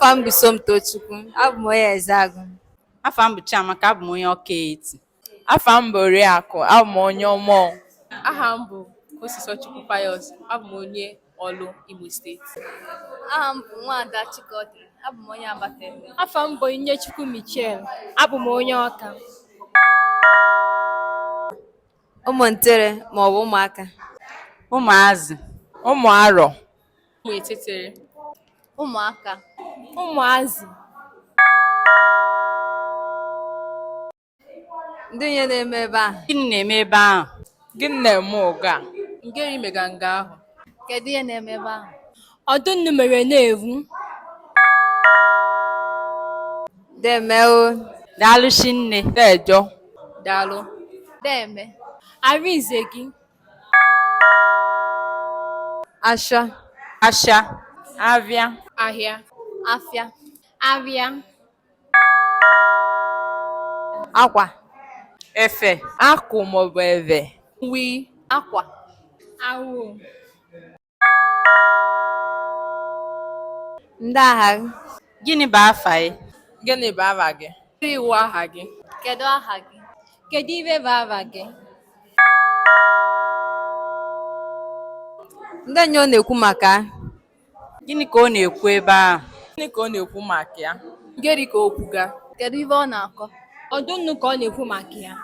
Afam bụ Somtochukwu. Abụ m onye Ezeagụ. Afa m bụ Chiamaka, abụ m onye Ọka Eti. Afa m bụ Oriakụ, abụ m onye Ụmụọ. Aha m bụ Osisochukwu Pius, abụ m onye Ọlụ, Imo steeti. Aha m bụ Nwaada Chikọdị, abụ m onye Abatete. Afa m bụ Onyechukwu Michel, abụ m onye Ọka. Ụmụntere maọbụ ụmụaka. Ụmụazị. Ụmụarọ. Ụmụ etetere. Ụmụaka. Ụmụazị. Ndị onye na-eme ebe a. Gịnị na-eme ebe ahụ? Gịnị na-eme ụga? Ngeri mega nga ahụ. Kedu ihe na-eme ebe ahụ? Ọdụ nnu mere na-evu. Demeo. Daalụ Shinne. Dejo. Daalụ. Deme. Arinze gị. Asha. Asha. Avịa. Ahịa. Afịa. Arịa. Akwa. Efe. Akụ maọbụ eve. Nwi. Akwa. Awụ. Ndị agha. Gịnị bụ afa gị? Gịnị bụ aha gị? Kedu iwu aha gị? Kedu aha gị? Kedu ibe bụ aha gị? Ndị enyi ọ na-ekwu maka. Gịnị ka ọ na-ekwu ebe ahụ? Gịnị ka ọ na-ekwu maka ya? Ngeri ka okwu ga. Kedu ibe ọ na-akọ? Ọdụ nnu ka ọ na-ekwu maka ya.